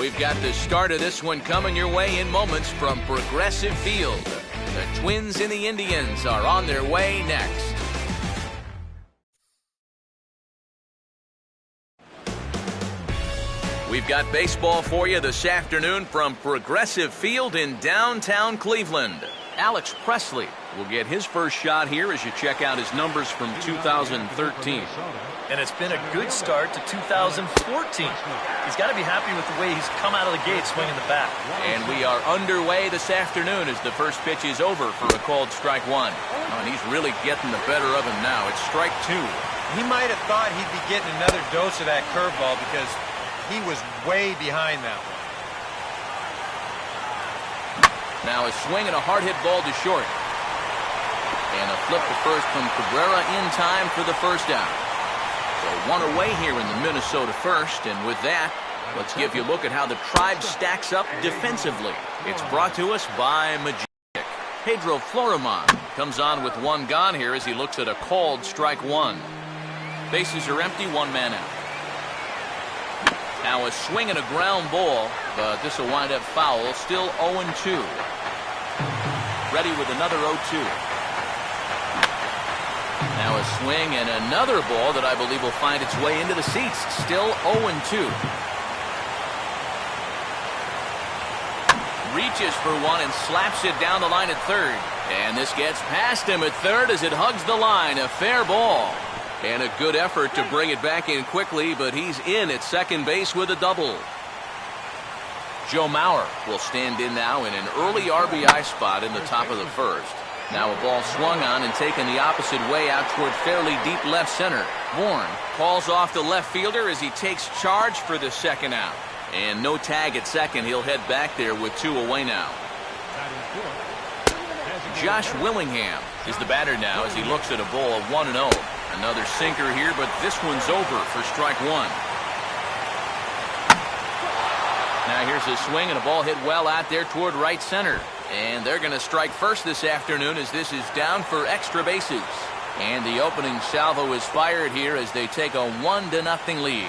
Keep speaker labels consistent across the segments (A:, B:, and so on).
A: We've got the start of this one coming your way in moments from Progressive Field. The Twins and the Indians are on their way next. We've got baseball for you this afternoon from Progressive Field in downtown Cleveland. Alex Presley will get his first shot here as you check out his numbers from 2013.
B: And it's been a good start to 2014. He's got to be happy with the way he's come out of the gate swinging the bat.
A: And we are underway this afternoon as the first pitch is over for a called strike one. Oh, and he's really getting the better of him now. It's strike two.
C: He might have thought he'd be getting another dose of that curveball because he was way behind that one.
A: Now a swing and a hard hit ball to short. And a flip to first from Cabrera in time for the first out. So one away here in the Minnesota first, and with that, let's give you a look at how the Tribe stacks up defensively. It's brought to us by Magic. Pedro Florimon comes on with one gone here as he looks at a called strike one. Bases are empty, one man out. Now a swing and a ground ball, but this will wind up foul. Still 0-2. Ready with another 0-2. Now a swing and another ball that I believe will find its way into the seats. Still 0-2. Reaches for one and slaps it down the line at third. And this gets past him at third as it hugs the line. A fair ball. And a good effort to bring it back in quickly, but he's in at second base with a double. Joe Mauer will stand in now in an early RBI spot in the top of the first. Now a ball swung on and taken the opposite way out toward fairly deep left center. Bourne calls off the left fielder as he takes charge for the second out. And no tag at second. He'll head back there with two away now. Josh Willingham is the batter now as he looks at a ball of 1-0. Another sinker here, but this one's over for strike one. Now here's a swing and a ball hit well out there toward right center. And they're going to strike first this afternoon as this is down for extra bases. And the opening salvo is fired here as they take a 1-0 lead.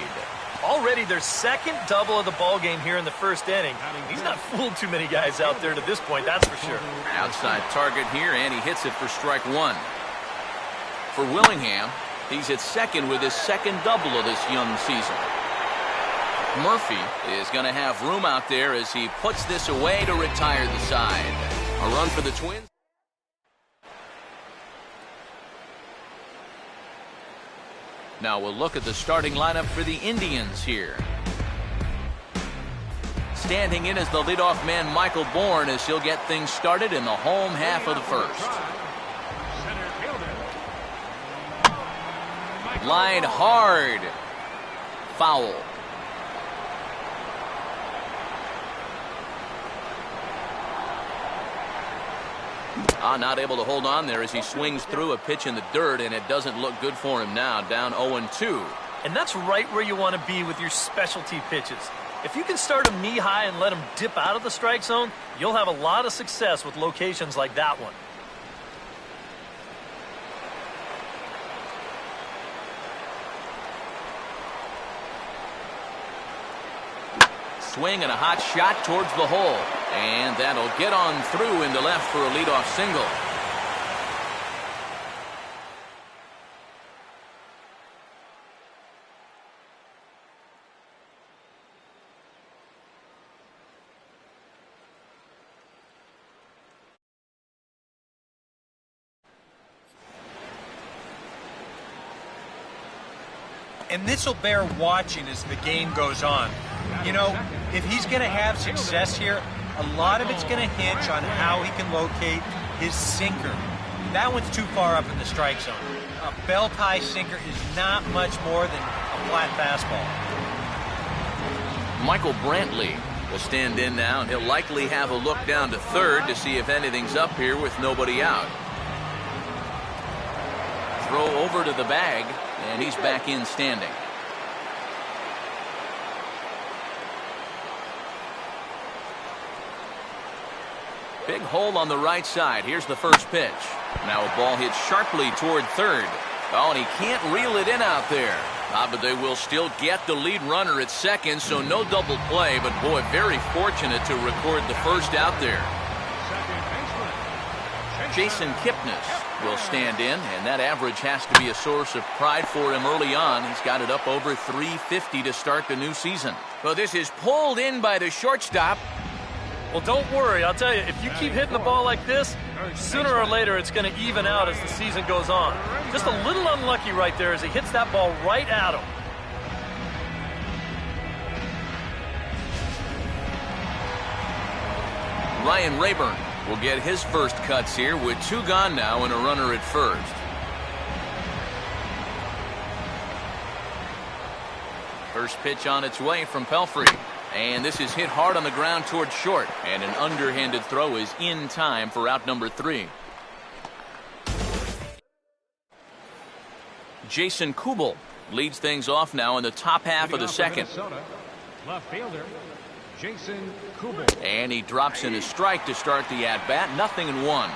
B: Already their second double of the ball game here in the first inning. He's not fooled too many guys out there to this point, that's for sure.
A: Outside target here, and he hits it for strike one. For Willingham, he's at second with his second double of this young season. Murphy is going to have room out there as he puts this away to retire the side. A run for the Twins. Now we'll look at the starting lineup for the Indians here. Standing in as the leadoff man, Michael Bourne, as he'll get things started in the home half of the first. Line hard. Foul. Not able to hold on there as he swings through a pitch in the dirt, and it doesn't look good for him now, down 0-2.
B: And that's right where you want to be with your specialty pitches. If you can start them knee-high and let them dip out of the strike zone, you'll have a lot of success with locations like that one.
A: Swing and a hot shot towards the hole. And that'll get on through into left for a leadoff single.
C: And this will bear watching as the game goes on. You know, if he's going to have success here, a lot of it's going to hinge on how he can locate his sinker. That one's too far up in the strike zone. A bell-tie sinker is not much more than a flat fastball.
A: Michael Brantley will stand in now, and he'll likely have a look down to third to see if anything's up here with nobody out. Throw over to the bag, and he's back in standing. Big hole on the right side. Here's the first pitch. Now a ball hit sharply toward third. Oh, and he can't reel it in out there. But they will still get the lead runner at second, so no double play, but boy, very fortunate to record the first out there. Jason Kipnis will stand in, and that average has to be a source of pride for him early on. He's got it up over 350 to start the new season. Well, this is pulled in by the shortstop.
B: Well, don't worry. I'll tell you, if you keep hitting the ball like this, sooner or later it's going to even out as the season goes on. Just a little unlucky right there as he hits that ball right at him.
A: Ryan Rayburn will get his first cuts here with 2 gone now and a runner at first. First pitch on its way from Pelfrey. And this is hit hard on the ground towards short. And an underhanded throw is in time for out number 3. Jason Kubel leads things off now in the top half of the second.
D: Left fielder, Jason Kubel.
A: And he drops in a strike to start the at-bat. 0-1.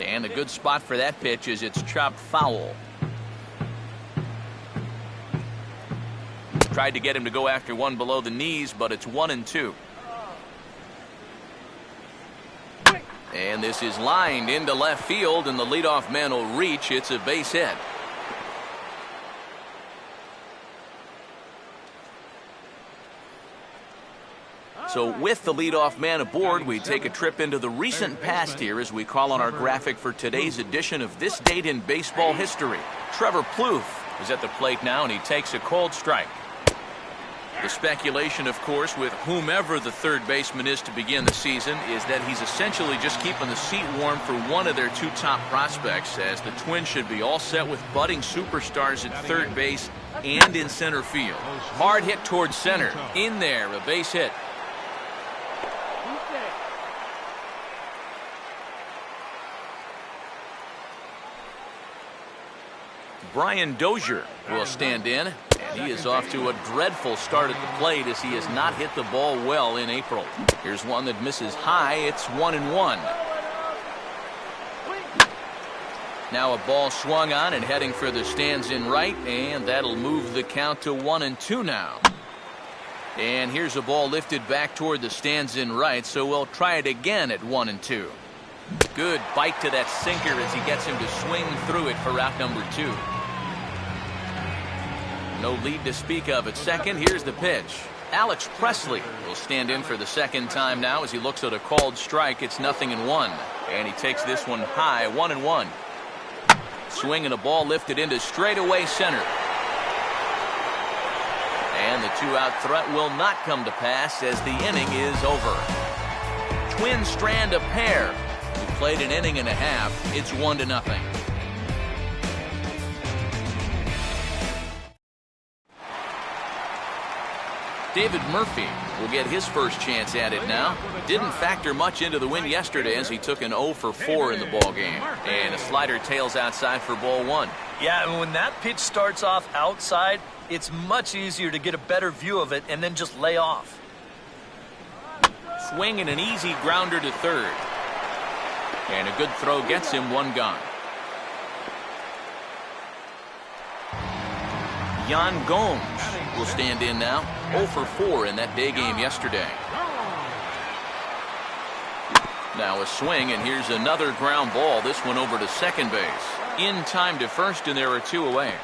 A: And a good spot for that pitch is it's chopped foul. Tried to get him to go after one below the knees, but it's 1-2. And this is lined into left field, and the leadoff man will reach. It's a base hit. So with the leadoff man aboard, we take a trip into the recent past here as we call on our graphic for today's edition of This Date in Baseball History. Trevor Plouffe is at the plate now, and he takes a cold strike. The speculation, of course, with whomever the third baseman is to begin the season is that he's essentially just keeping the seat warm for one of their 2 top prospects, as the Twins should be all set with budding superstars at third base and in center field. Hard hit towards center. In there, a base hit. Brian Dozier will stand in, and he is off to a dreadful start at the plate as he has not hit the ball well in April. Here's one that misses high. It's 1-1. Now a ball swung on and heading for the stands in right, and that'll move the count to 1-2 now. And here's a ball lifted back toward the stands in right, so we'll try it again at 1-2. Good bite to that sinker as he gets him to swing through it for out number 2. No lead to speak of at second. Here's the pitch. Alex Presley will stand in for the second time now as he looks at a called strike. It's 0-1. And he takes this one high, 1-1. Swing and a ball lifted into straightaway center. And the 2-out threat will not come to pass as the inning is over. Twins strand a pair. We played an inning and a half. It's 1-0. David Murphy will get his first chance at it now. Didn't factor much into the win yesterday as he took an 0 for 4 in the ball game. And a slider tails outside for ball 1.
B: Yeah, and when that pitch starts off outside, it's much easier to get a better view of it and then just lay off.
A: Swing and an easy grounder to third. And a good throw gets him 1 gone. Yan Gomes will stand in now. 0 for 4 in that day game yesterday. Now a swing, and here's another ground ball. This one over to second base. In time to first, and there are 2 away.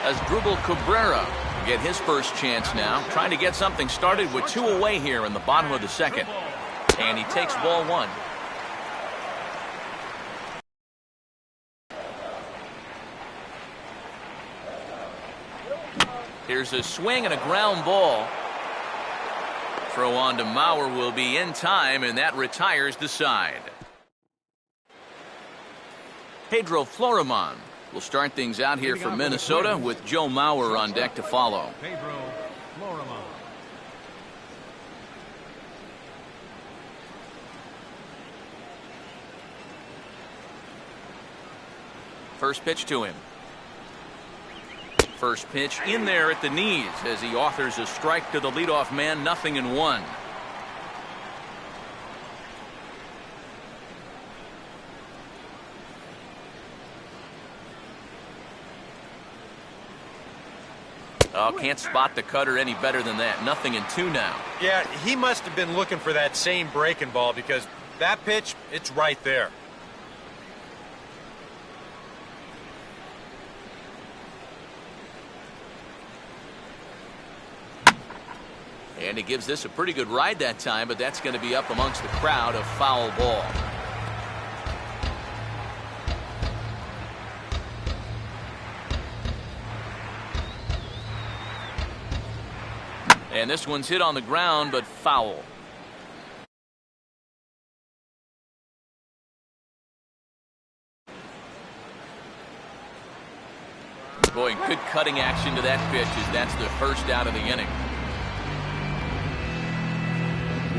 A: As Asdrubal Cabrera will get his first chance now. Trying to get something started with 2 away here in the bottom of the second. And he takes ball 1. Here's a swing and a ground ball. Throw on to Mauer will be in time, and that retires the side. Pedro Florimon will start things out here for Minnesota with Joe Mauer on deck to follow.
D: Pedro Florimon.
A: First pitch to him. First pitch in there at the knees as he authors a strike to the leadoff man. 0-1. Oh, can't spot the cutter any better than that. 0-2 now.
C: Yeah, he must have been looking for that same breaking ball because that pitch, it's right there.
A: And he gives this a pretty good ride that time, but that's going to be up amongst the crowd. A foul ball. And this one's hit on the ground, but foul. Boy, good cutting action to that pitch as that's the first out of the inning.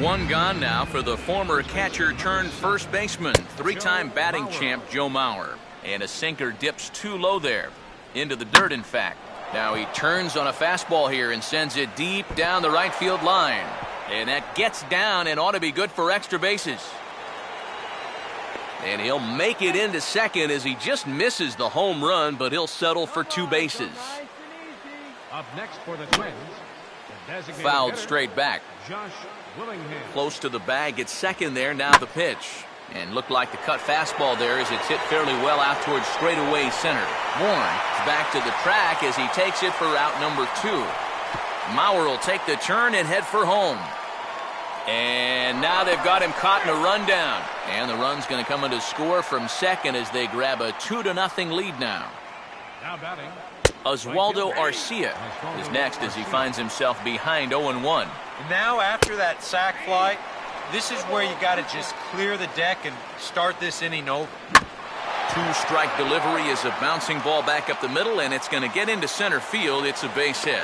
A: One gone now for the former catcher turned first baseman, three-time batting champ Joe Mauer. And a sinker dips too low there. Into the dirt, in fact. Now he turns on a fastball here and sends it deep down the right field line. And that gets down and ought to be good for extra bases. And he'll make it into second as he just misses the home run, but he'll settle for 2 bases.
D: Up next for the Twins, the designated
A: Fouled
D: hitter,
A: straight back.
D: Josh Willingham.
A: Close to the bag at second there. Now the pitch. And looked like the cut fastball there as it's hit fairly well out towards straightaway center. Warren back to the track as he takes it for out number 2. Mauer will take the turn and head for home. And now they've got him caught in a rundown. And the run's going to come into score from second as they grab a 2-0 lead now.
D: Now batting,
A: Oswaldo Arcia is next as he finds himself behind 0-1.
C: And now after that sac fly, this is where you got to just clear the deck and start this inning over.
A: 2-strike delivery is a bouncing ball back up the middle, and it's going to get into center field. It's a base hit.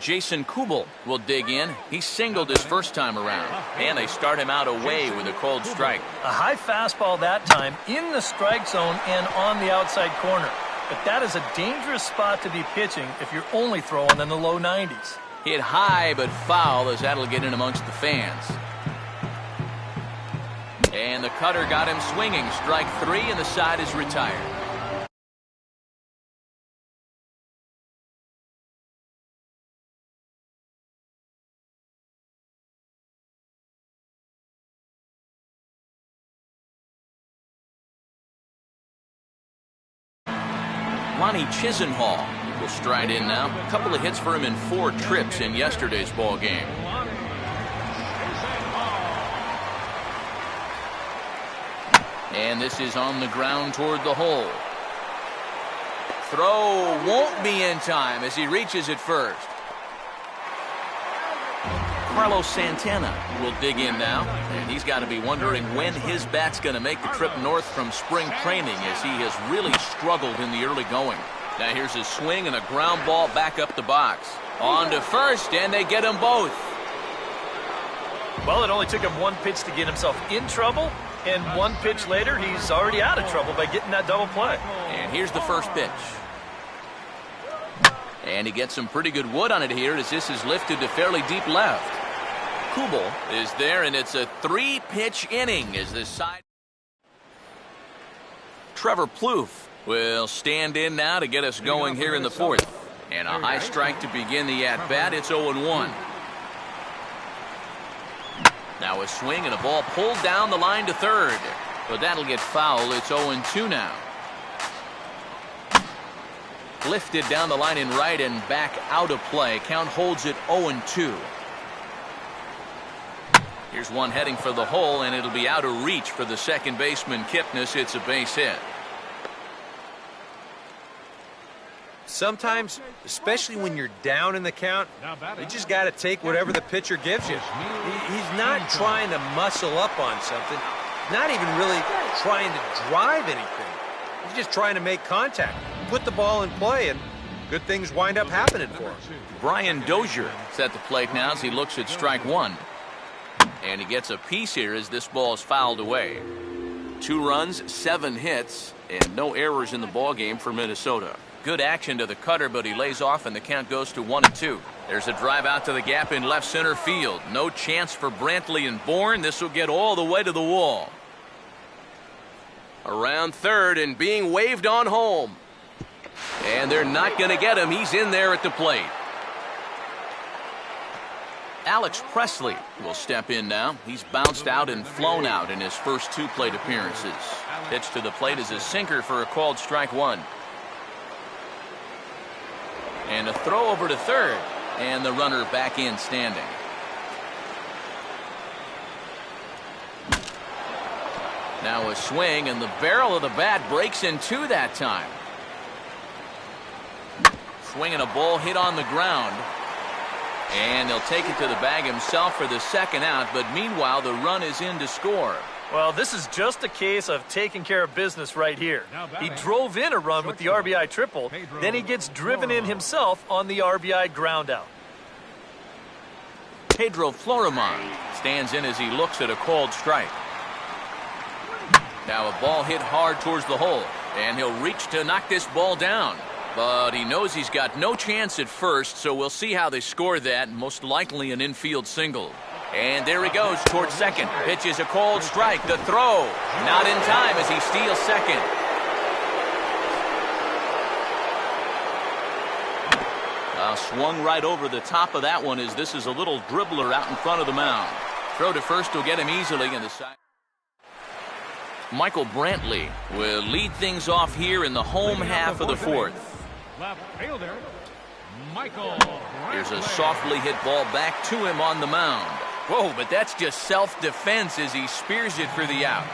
A: Jason Kubel will dig in. He singled his first time around, and they start him out away with a cold strike.
B: A high fastball that time in the strike zone and on the outside corner. But that is a dangerous spot to be pitching if you're only throwing in the low 90s.
A: Hit high but foul as that'll get in amongst the fans. And the cutter got him swinging. Strike 3 and the side is retired. Lonnie Chisenhall will stride in now. A couple of hits for him in 4 trips in yesterday's ball game. And this is on the ground toward the hole. Throw won't be in time as he reaches it first. Carlos Santana will dig in now, and he's got to be wondering when his bat's going to make the trip north from spring training as he has really struggled in the early going. Now here's a swing and a ground ball back up the box. On to first, and they get them both.
B: Well, it only took him 1 pitch to get himself in trouble, and 1 pitch later, he's already out of trouble by getting that double play.
A: And here's the first pitch. And he gets some pretty good wood on it here as this is lifted to fairly deep left. Kubel is there, and it's a 3-pitch inning as this side. Trevor Plouffe will stand in now to get us going here in the 4th. And a high strike to begin the at-bat. It's 0-1. Now a swing and a ball pulled down the line to third. But that'll get foul. It's 0-2 now. Lifted down the line in right and back out of play. Count holds it 0-2. Here's one heading for the hole, and it'll be out of reach for the second baseman, Kipnis. It's a base hit.
C: Sometimes, especially when you're down in the count, you just got to take whatever the pitcher gives you. He's not trying to muscle up on something, not even really trying to drive anything. He's just trying to make contact, put the ball in play, and good things wind up happening for him.
A: Brian Dozier is at the plate now as he looks at strike 1. And he gets a piece here as this ball is fouled away. 2 runs, 7 hits, and no errors in the ball game for Minnesota. Good action to the cutter, but he lays off, and the count goes to 1-2. There's a drive out to the gap in left center field. No chance for Brantley and Bourne. This will get all the way to the wall. Around third and being waved on home. And they're not going to get him. He's in there at the plate. Alex Presley will step in now. He's bounced out and flown out in his first 2 plate appearances. Pitch to the plate is a sinker for a called strike 1. And a throw over to third. And the runner back in standing. Now a swing, and the barrel of the bat breaks in 2 that time. Swinging a ball hit on the ground. And he'll take it to the bag himself for the second out, but meanwhile the run is in to score.
B: Well, this is just a case of taking care of business right here. He drove in a run with the RBI triple, then he gets driven in himself on the RBI groundout.
A: Pedro Florimon stands in as he looks at a called strike. Now a ball hit hard towards the hole, and he'll reach to knock this ball down. But he knows he's got no chance at first, so we'll see how they score that. Most likely an infield single. And there he goes towards second. Pitch is a called strike. The throw. Not in time as he steals second. Swung right over the top of that one as this is a little dribbler out in front of the mound. Throw to first will get him easily in the side. Michael Brantley will lead things off here in the home half of the fourth.
D: Left fielder, Michael.
A: Here's a softly hit ball back to him on the mound. Whoa, but that's just self-defense as he spears it for the out.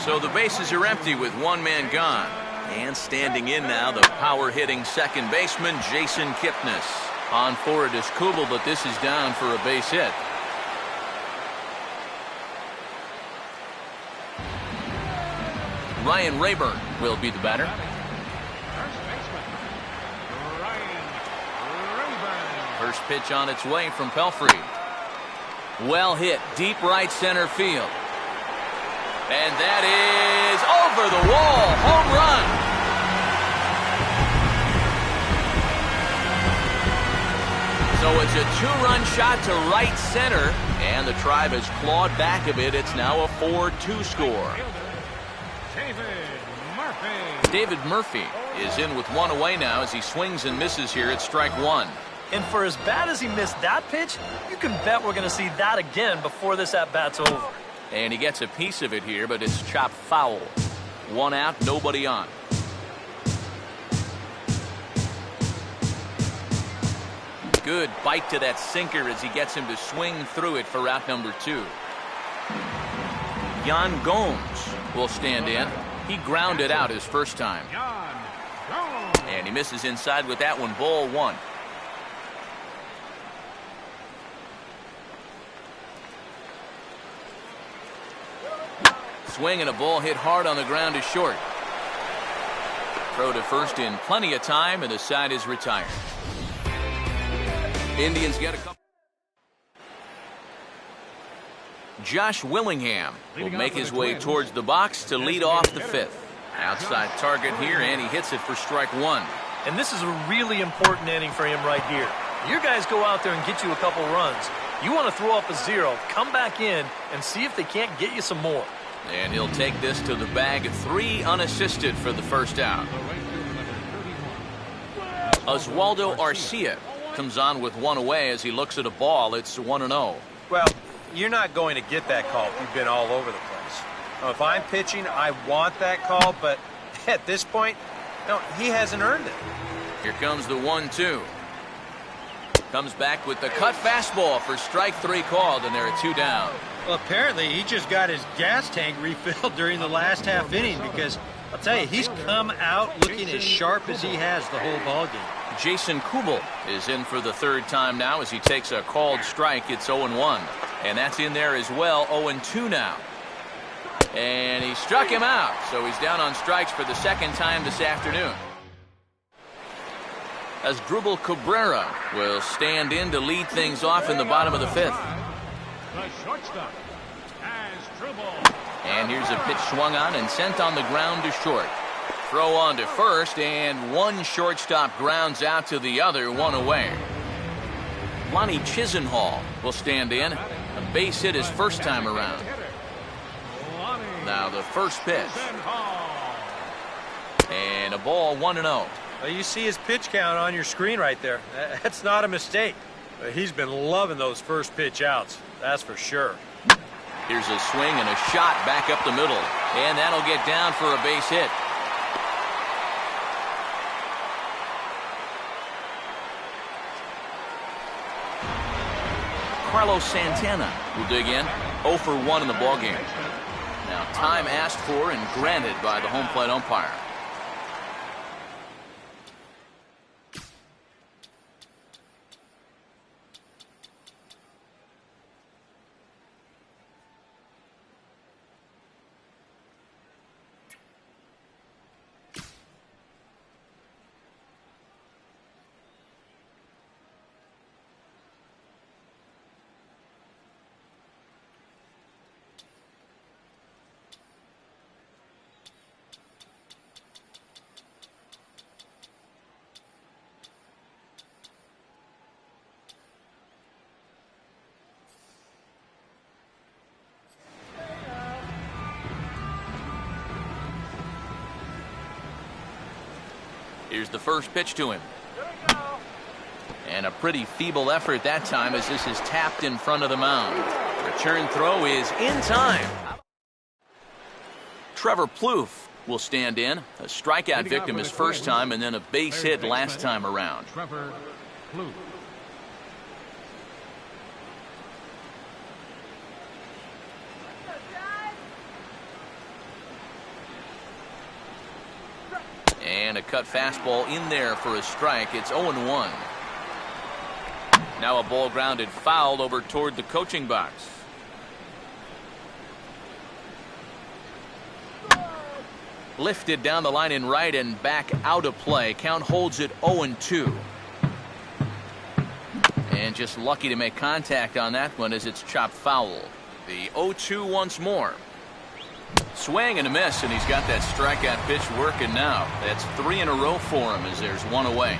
A: So the bases are empty with 1 man gone. And standing in now, the power-hitting second baseman, Jason Kipnis. On for it is Kubel, but this is down for a base hit. Ryan Rayburn will be the batter. First pitch on its way from Pelfrey. Well hit, deep right center field. And that is over the wall, home run. So it's a 2-run shot to right center, and the Tribe has clawed back a bit. It's now a 4-2 score. David Murphy is in with 1 away now as he swings and misses here at strike 1.
B: And for as bad as he missed that pitch, you can bet we're going to see that again before this at-bat's over.
A: And he gets a piece of it here, but it's chopped foul. 1 out, nobody on. Good bite to that sinker as he gets him to swing through it for out number 2. Jan Gomes will stand in. He grounded out his first time. And he misses inside with that one, ball 1. Swing and a ball hit hard on the ground is short. Throw to first in plenty of time, and the side is retired. Indians get a couple. Josh Willingham will make his way towards the box to lead off the 5th. Outside target here, and he hits it for strike 1.
B: And this is a really important inning for him right here. Your guys go out there and get you a couple runs. You want to throw up a 0, come back in, and see if they can't get you some more.
A: And he'll take this to the bag, 3 unassisted for the first out. Oswaldo Arcia comes on with 1 away as he looks at a ball. It's 1-0.
C: Well, you're not going to get that call if you've been all over the place. Now, if I'm pitching, I want that call, but at this point, no, he hasn't earned it.
A: Here comes the 1-2. Comes back with the cut fastball for strike 3 called, and there are 2 down.
C: Well, apparently he just got his gas tank refilled during the last half inning because, I'll tell you, he's come out looking as sharp as he has the whole ballgame.
A: Jason Kubel is in for the 3rd time now as he takes a called strike. It's 0-1. And that's in there as well, 0-2 now. And he struck him out, so he's down on strikes for the 2nd time this afternoon. Asdrubal Cabrera will stand in to lead things off in the bottom of the 5th.
D: The shortstop, Asdrubal.
A: And here's a pitch swung on and sent on the ground to short. Throw on to first, and one shortstop grounds out to the other, 1 away. Lonnie Chisenhall will stand in. A base hit his first time around. Now the first pitch. And a ball 1-0.
C: Well, you see his pitch count on your screen right there. That's not a mistake. He's been loving those first pitch outs. That's for sure.
A: Here's a swing and a shot back up the middle. And that'll get down for a base hit. Carlos Santana will dig in. 0 for 1 in the ballgame. Now time asked for and granted by the home plate umpire. Here's the first pitch to him. And a pretty feeble effort that time as this is tapped in front of the mound. Return throw is in time. Trevor Plouffe will stand in. A strikeout victim his first time and then a base hit last time around.
D: Trevor Plouffe.
A: And a cut fastball in there for a strike. It's 0-1. Now a ball grounded foul over toward the coaching box. Lifted down the line in right and back out of play. Count holds it 0-2. And just lucky to make contact on that one as it's chopped foul. The 0-2 once more. Swing and a miss, and he's got that strikeout pitch working now. That's 3 in a row for him as there's one away.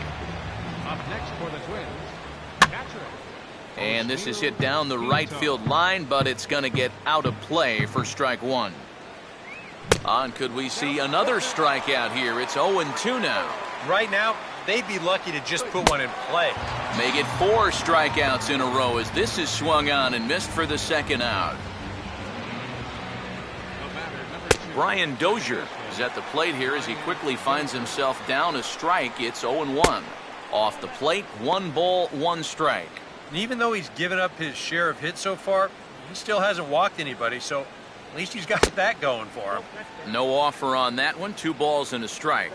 D: Up next for the Twins, catcher.
A: And this is hit down the right field line, but it's going to get out of play for strike one. And could we see another strikeout here? It's 0-2 now.
C: Right now, they'd be lucky to just put one in play.
A: Make it 4 strikeouts in a row as this is swung on and missed for the second out. Brian Dozier is at the plate here as he quickly finds himself down a strike. It's 0-1. Off the plate, 1 ball, 1 strike.
C: And even though he's given up his share of hits so far, he still hasn't walked anybody, so at least he's got that going for him.
A: No offer on that one. 2 balls and a strike.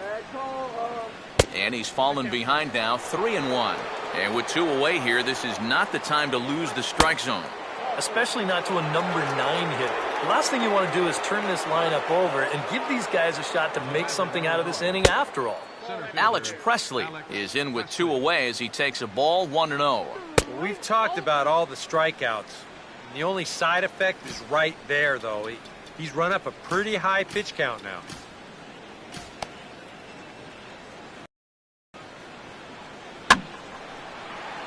A: And he's fallen behind now, 3-1. And with 2 away here, this is not the time to lose the strike zone.
B: Especially not to a number 9 hitter. The last thing you want to do is turn this lineup over and give these guys a shot to make something out of this inning after all.
A: Alex Presley is in with 2 away as he takes a ball, 1-0.
C: We've talked about all the strikeouts. The only side effect is right there, though. He's run up a pretty high pitch count now.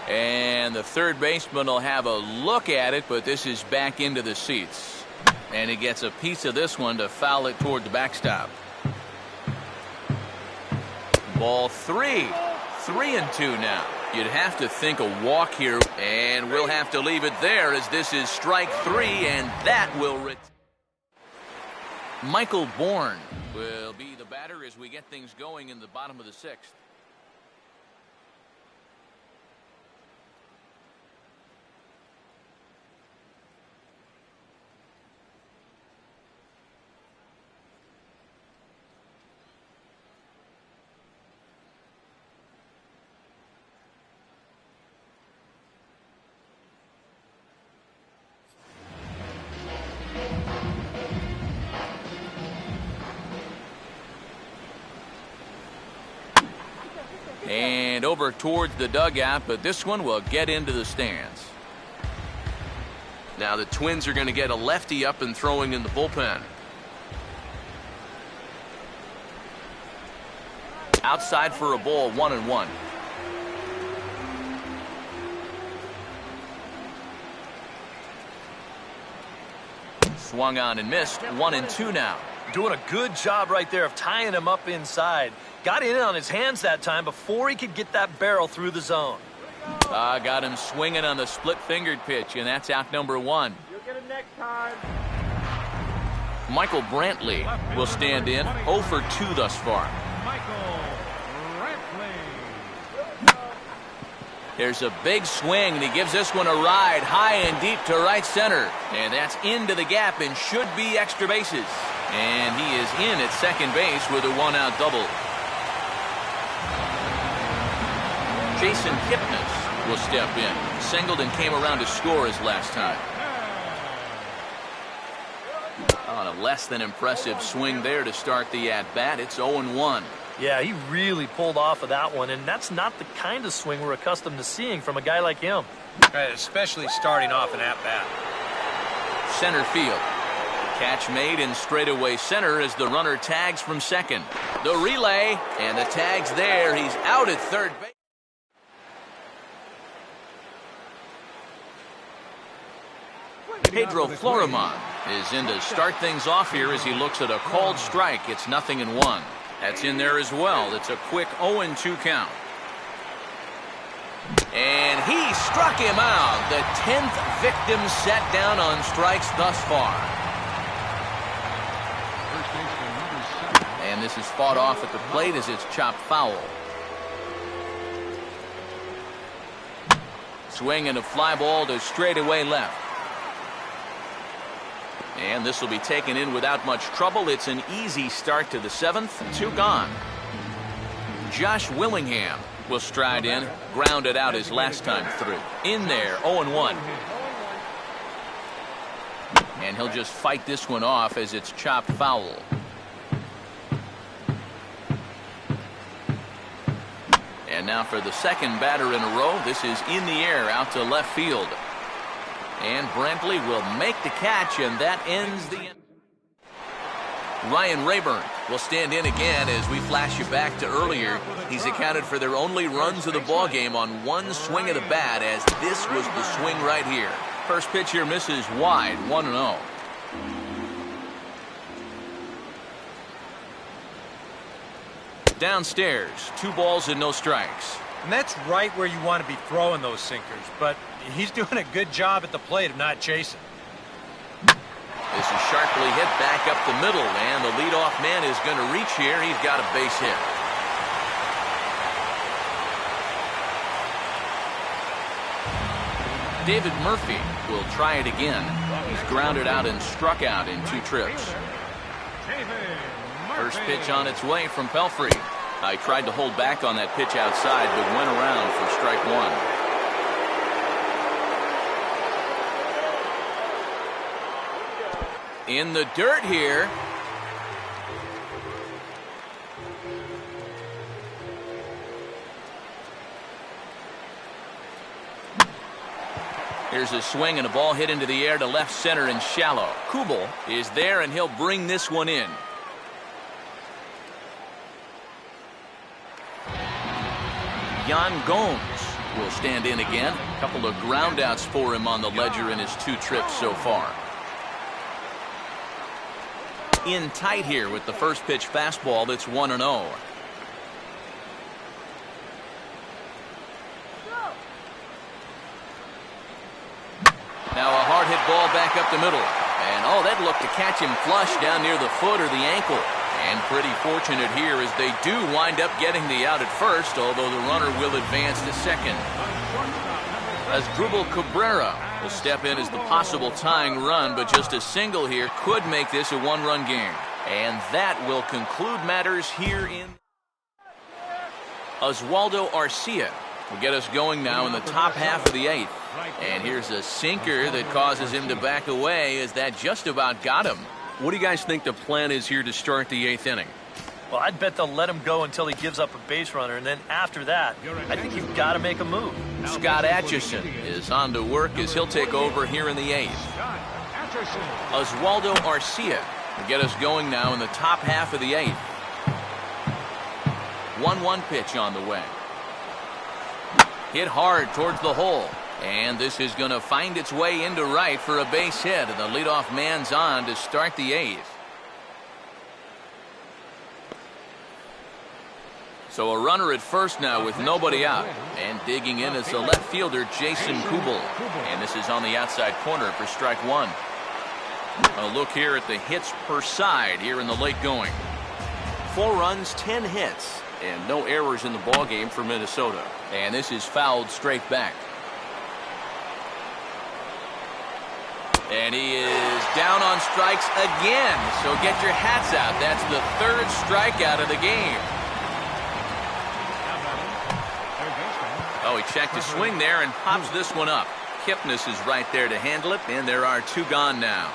A: And the third baseman will have a look at it, but this is back into the seats. And he gets a piece of this one to foul it toward the backstop. Ball 3. 3-2 now. You'd have to think a walk here, and we'll have to leave it there as this is strike 3, and that will Michael Bourne will be the batter as we get things going in the bottom of the 6th. And over towards the dugout, but this one will get into the stands. Now the Twins are going to get a lefty up and throwing in the bullpen. Outside for a ball, 1-1. Swung on and missed. 1-2 now.
B: Doing a good job right there of tying him up inside. Got in on his hands that time before he could get that barrel through the zone.
A: Got him swinging on the split-fingered pitch, and that's out number 1.
E: You'll get it next time.
A: Michael Brantley will stand in. 0 for 2 thus far.
D: Michael Brantley.
A: There's a big swing, and he gives this one a ride high and deep to right center. And that's into the gap and should be extra bases. And he is in at second base with a 1-out double. Jason Kipnis will step in. Singled and came around to score his last time. On a less than impressive swing there to start the at-bat. It's 0-1.
B: Yeah, he really pulled off of that one, and that's not the kind of swing we're accustomed to seeing from a guy like him.
C: Right, especially starting off an at-bat.
A: Center field. Catch made in straightaway center as the runner tags from second. The relay, and the tag's there. He's out at third base. Pedro Florimon is in to start things off here as he looks at a called strike. It's 0-1. That's in there as well. It's a quick 0-2 count. And he struck him out. The 10th victim set down on strikes thus far. And this is fought off at the plate as it's chopped foul. Swing and a fly ball to straightaway left. And this will be taken in without much trouble. It's an easy start to the 7th. 2 gone. Josh Willingham will stride in. Grounded out his last time through. In there, 0-1. And he'll just fight this one off as it's chopped foul. And now for the second batter in a row. This is in the air out to left field. And Brantley will make the catch, and that ends the end. Ryan Rayburn will stand in again as we flash you back to earlier. He's accounted for their only runs of the ball game on one swing of the bat, as this was the swing right here. First pitch here misses wide, 1-0. Downstairs, 2 balls and no strikes.
C: And that's right where you want to be throwing those sinkers, but he's doing a good job at the plate of not chasing.
A: This is sharply hit back up the middle, and the leadoff man is going to reach here. He's got a base hit. David Murphy will try it again. He's grounded out and struck out in 2 trips. First pitch on its way from Pelfrey. I tried to hold back on that pitch outside, but went around for strike 1. In the dirt here. Here's a swing and a ball hit into the air to left center and shallow. Kubel is there, and he'll bring this one in. Jan Gomes will stand in again. A couple of groundouts for him on the ledger in his 2 trips so far. In tight here with the first pitch fastball that's 1-0. Now a hard hit ball back up the middle. And that looked to catch him flush down near the foot or the ankle. And pretty fortunate here as they do wind up getting the out at first, although the runner will advance to second. Asdrubal Cabrera will step in as the possible tying run, but just a single here could make this a 1-run game. And that will conclude matters here in. Oswaldo Arcia will get us going now in the top half of the 8th. And here's a sinker that causes him to back away as that just about got him. What do you guys think the plan is here to start the 8th inning?
B: Well, I'd bet they'll let him go until he gives up a base runner, and then after that, I think you've got to make a move.
A: Scott Atchison is on to work as he'll take over here in the 8th. Oswaldo Arcia will get us going now in the top half of the 8th. 1-1 pitch on the way. Hit hard towards the hole. And this is going to find its way into right for a base hit. And the leadoff man's on to start the 8th. So a runner at first now with nobody out. And digging in is the left fielder, Jason Kubel. And this is on the outside corner for strike 1. A look here at the hits per side here in the late going. 4 runs, 10 hits, and no errors in the ballgame for Minnesota. And this is fouled straight back. And he is down on strikes again. So get your hats out. That's the 3rd strikeout of the game. Oh, he checked his swing there and pops this one up. Kipnis is right there to handle it, and there are 2 gone now.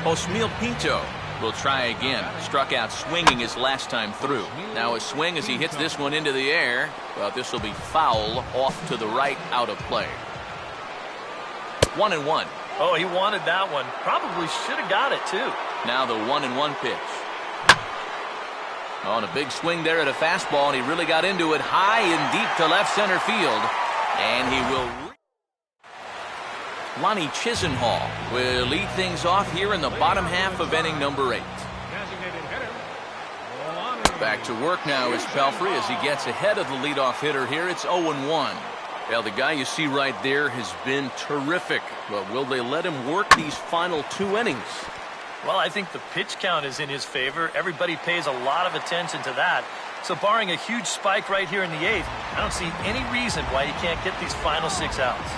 A: Osmil Pinto will try again. Struck out swinging his last time through. Now a swing as he hits this one into the air. Well, this will be foul off to the right, out of play. 1-1.
B: Oh, he wanted that one. Probably should have got it, too.
A: Now the 1-1 pitch. On a big swing there at a fastball, and he really got into it high and deep to left center field. And he will... Lonnie Chisenhall will lead things off here in the bottom half of inning number 8. Back to work now is Pelfrey as he gets ahead of the leadoff hitter here. It's 0-1. Well, the guy you see right there has been terrific. But will they let him work these final 2 innings?
B: Well, I think the pitch count is in his favor. Everybody pays a lot of attention to that. So barring a huge spike right here in the 8th, I don't see any reason why he can't get these final 6 outs.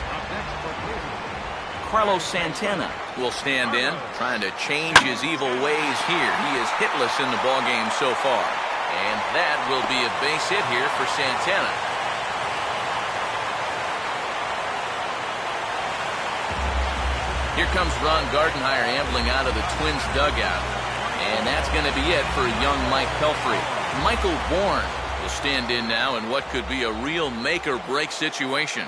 A: Carlos Santana will stand in, trying to change his evil ways here. He is hitless in the ballgame so far. And that will be a base hit here for Santana. Here comes Ron Gardenhire ambling out of the Twins dugout. And that's going to be it for young Mike Pelfrey. Michael Bourne will stand in now in what could be a real make-or-break situation.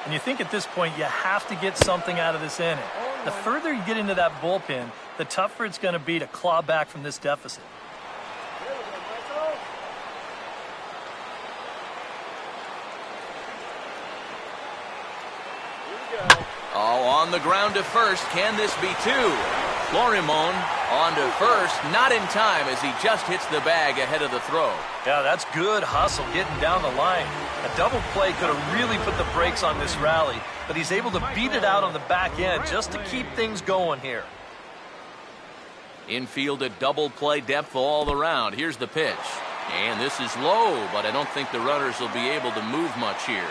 B: And you think at this point you have to get something out of this inning. The further you get into that bullpen, the tougher it's going to be to claw back from this deficit.
A: Oh, on the ground to first. Can this be 2? Florimon on to first. Not in time as he just hits the bag ahead of the throw.
B: Yeah, that's good hustle getting down the line. A double play could have really put the brakes on this rally, but he's able to beat it out on the back end just to keep things going here.
A: Infield at double play depth all around. Here's the pitch. And this is low, but I don't think the runners will be able to move much here.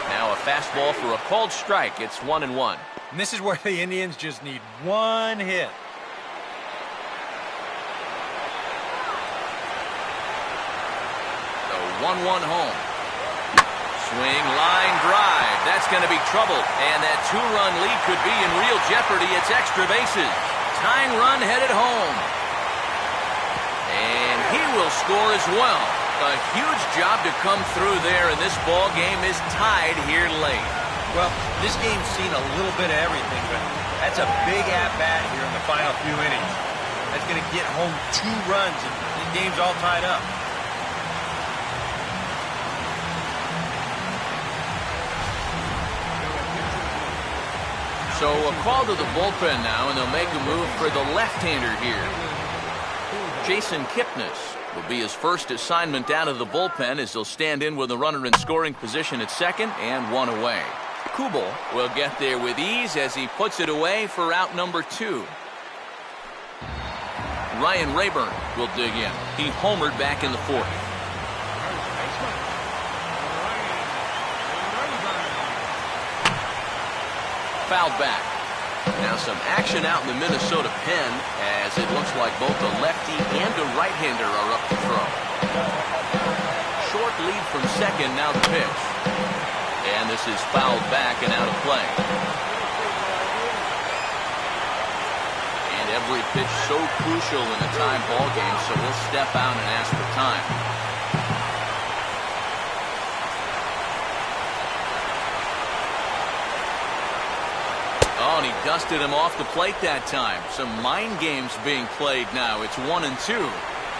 A: Now a fastball for a called strike. It's 1-1.
C: And this is where the Indians just need 1 hit.
A: The 1-1 home. Swing, line, drive. That's going to be trouble. And that 2-run lead could be in real jeopardy. It's extra bases. Tying run headed home. And he will score as well. A huge job to come through there, and this ball game is tied here late.
C: Well, this game's seen a little bit of everything, but that's a big at-bat here in the final few innings. That's going to get home 2 runs, and the game's all tied up.
A: So a call to the bullpen now, and they'll make a move for the left-hander here. Jason Kipnis will be his first assignment down to the bullpen as he'll stand in with a runner in scoring position at second and 1 away. Kubel will get there with ease as he puts it away for out number 2. Ryan Rayburn will dig in. He homered back in the 4th. Fouled back. Now some action out in the Minnesota pen as it looks like both a lefty and a right-hander are up to throw. Short lead from second, now the pitch. And this is fouled back and out of play. And every pitch so crucial in a tie ball game, so we'll step out and ask for time. Oh, and he dusted him off the plate that time. Some mind games being played now. It's 1-2.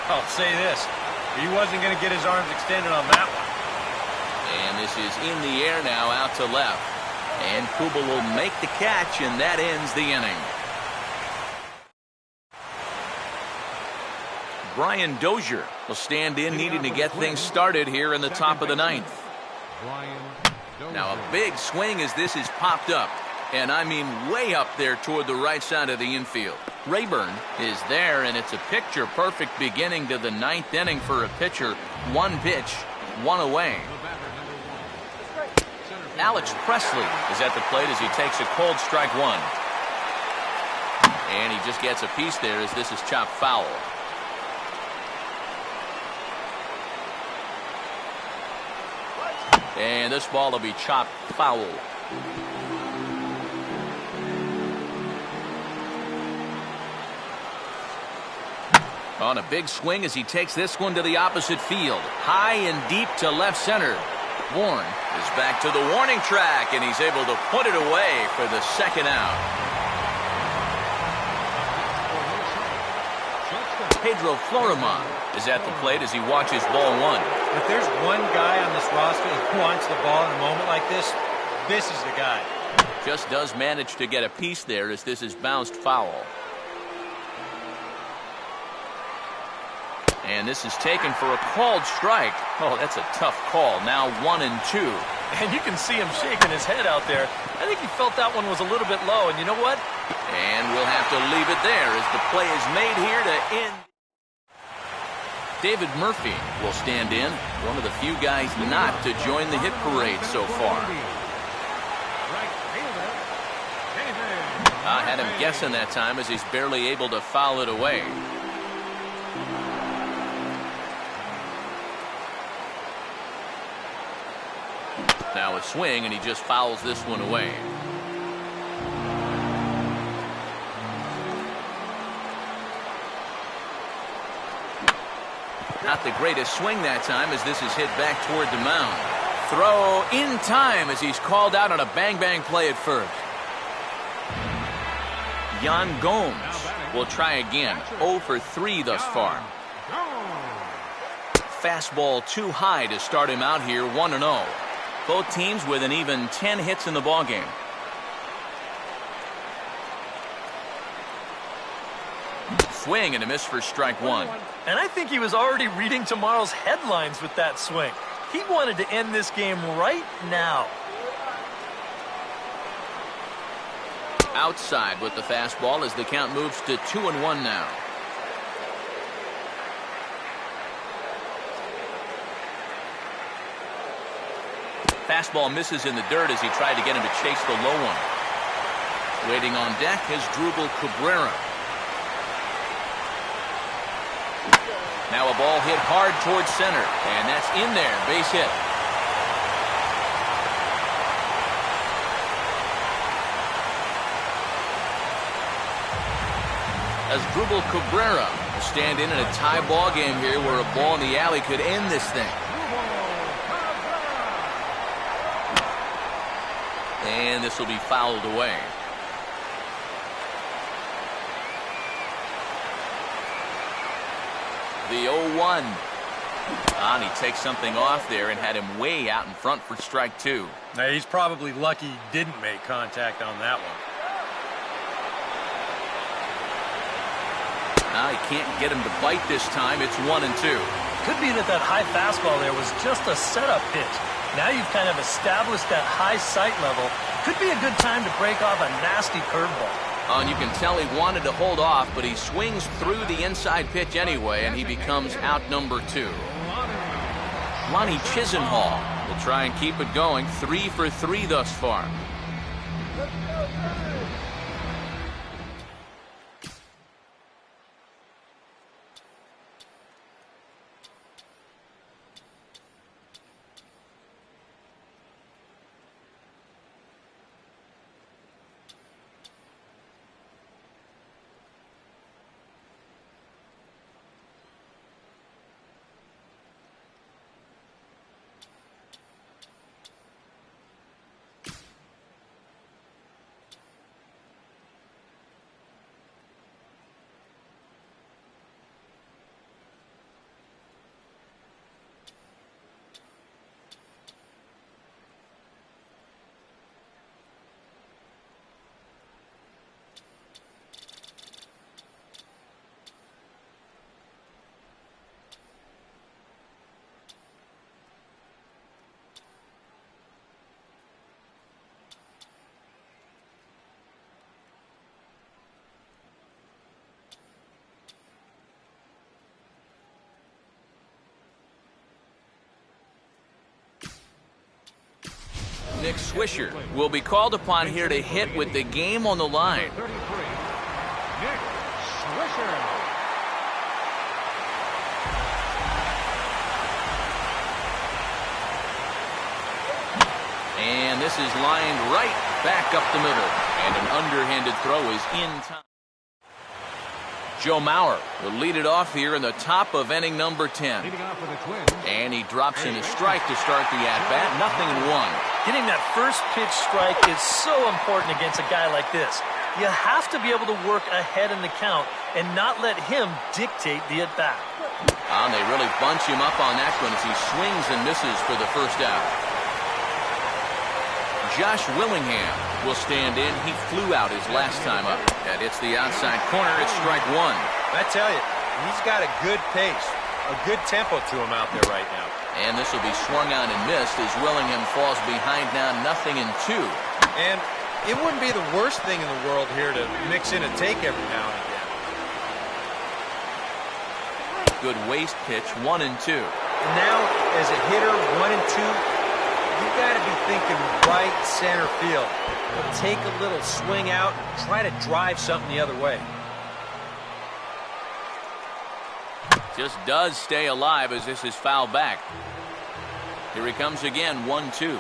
C: I'll say this. He wasn't going to get his arms extended on that one.
A: And this is in the air now, out to left. And Kubel will make the catch, and that ends the inning. Brian Dozier will stand in, needing to get things started here in the top of the ninth. Now a big swing as this is popped up. And I mean way up there toward the right side of the infield. Rayburn is there, and it's a picture-perfect beginning to the ninth inning for a pitcher. One pitch, one away. Alex Presley is at the plate as he takes a cold strike one. And he just gets a piece there as this is chopped foul. And this ball will be chopped foul. On a big swing as he takes this one to the opposite field. High and deep to left center. Warren is back to the warning track, and he's able to put it away for the second out. Pedro Florimon is at the plate as he watches ball one.
C: If there's one guy on this roster who wants the ball in a moment like this, this is the guy.
A: Just does manage to get a piece there as this is bounced foul. And this is taken for a called strike. Oh, that's a tough call. Now 1-2.
B: And you can see him shaking his head out there. I think he felt that one was a little bit low. And you know what?
A: And we'll have to leave it there as the play is made here to end. David Murphy will stand in. One of the few guys not to join the hit parade so far. I had him guessing that time as he's barely able to foul it away. Now a swing, and he just fouls this one away. Not the greatest swing that time as this is hit back toward the mound. Throw in time as he's called out on a bang-bang play at first. Yan Gomes will try again. 0 for 3 thus far. Fastball too high to start him out here, 1-0. Both teams with an even 10 hits in the ballgame. Swing and a miss for strike one.
B: And I think he was already reading tomorrow's headlines with that swing. He wanted to end this game right now.
A: Outside with the fastball as the count moves to 2-1 now. Fastball misses in the dirt as he tried to get him to chase the low one. Waiting on deck is Drupal Cabrera. Now a ball hit hard towards center, and that's in there, base hit. As Drupal Cabrera will stand in a tie ball game here where a ball in the alley could end this thing. And this will be fouled away. The 0-1. And he takes something off there and had him way out in front for strike two.
C: Now, he's probably lucky he didn't make contact on that one.
A: Now he can't get him to bite this time. It's 1-2.
B: Could be that high fastball there was just a setup pitch. Now you've kind of established that high sight level. Could be a good time to break off a nasty curveball.
A: And you can tell he wanted to hold off, but he swings through the inside pitch anyway, and he becomes out number 2. Lonnie Chisenhall will try and keep it going. 3 for 3 thus far. Nick Swisher will be called upon here to hit with the game on the line.
D: 33, Nick Swisher.
A: And this is lined right back up the middle. And an underhanded throw is in time. Joe Mauer will lead it off here in the top of inning number 10.
D: Leading off for the Twins.
A: And he drops in a strike to start the at-bat. 0-1.
B: Getting that first pitch strike is so important against a guy like this. You have to be able to work ahead in the count and not let him dictate the at-bat.
A: And they really bunch him up on that one as he swings and misses for the first out. Josh Willingham will stand in. He flew out his last time up. And it's the outside corner. It's strike one.
C: I tell you, he's got a good pace, a good tempo to him out there right now.
A: And this will be swung on and missed as Willingham falls behind now 0-2.
C: And it wouldn't be the worst thing in the world here to mix in a take every now and again.
A: Good waist pitch, 1-2.
C: And now, as a hitter, 1-2, you've got to be thinking right center field. Take a little swing out, try to drive something the other way.
A: Just does stay alive as this is fouled back. Here he comes again, 1-2.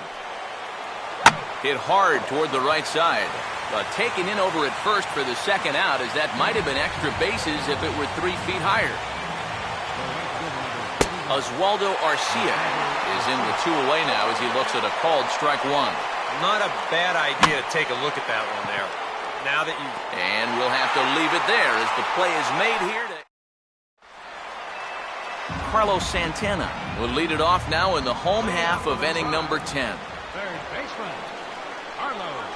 A: Hit hard toward the right side. But taken in over at first for the second out, as that might have been extra bases if it were 3 feet higher. Oswaldo Arcia is in the 2 away now as he looks at a called strike one.
C: Not a bad idea to take a look at that one there. Now that you...
A: And we'll have to leave it there as the play is made here. Carlos Santana will lead it off now in the home half of inning number 10.
D: Third baseman, Carlos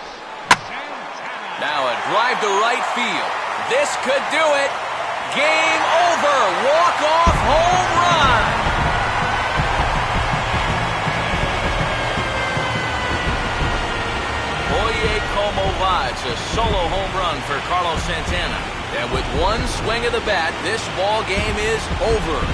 D: Santana.
A: Now a drive to right field. This could do it. Game over. Walk-off home run. Oye como va. It's a solo home run for Carlos Santana. And with one swing of the bat, this ball game is over.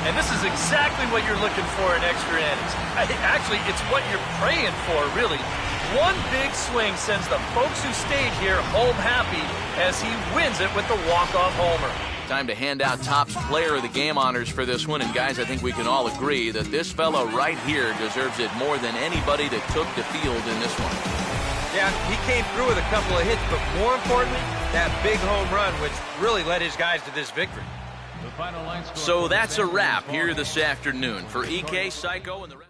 B: And this is exactly what you're looking for in extra innings. Actually, it's what you're praying for, really. One big swing sends the folks who stayed here home happy as he wins it with the walk-off homer.
A: Time to hand out Topps Player of the Game honors for this one. And guys, I think we can all agree that this fellow right here deserves it more than anybody that took the field in this one.
C: Yeah, he came through with a couple of hits, but more importantly, that big home run, which really led his guys to this victory.
D: The final line score
A: So that's a wrap here this afternoon for EK, Psycho, and the rest.